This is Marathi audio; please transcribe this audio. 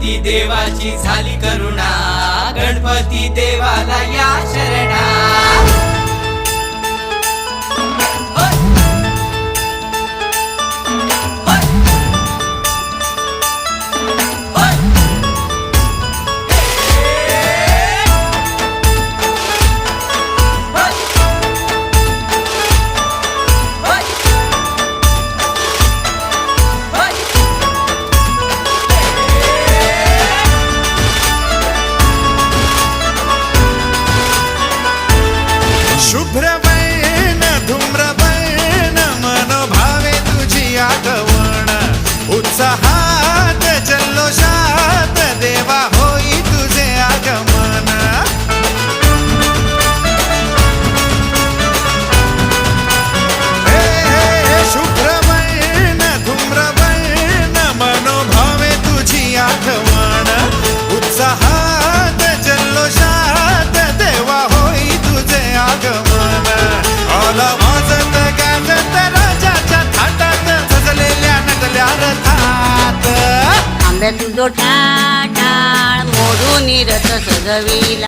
गणपती देवाची झाली करुणा, गणपती देवाला या शरणा। शुभ्रवर्ण धूम्रवर्ण मनोभावे तुझी आगवण, उत्साहात जल्लोषात देवा होई तुझे आगमन। हे हे शुभ्रवर्ण धूम्रवर्ण मनोभावे तुझी आगवण, उत्साहात जल्लोषात देवा होई तुझे आगमन। आला वाजत गाजत राजाच्या थाटात, सजलेल्या नटल्या रथात। आंब्यातून जो टाळ मोडून रथ सजविला।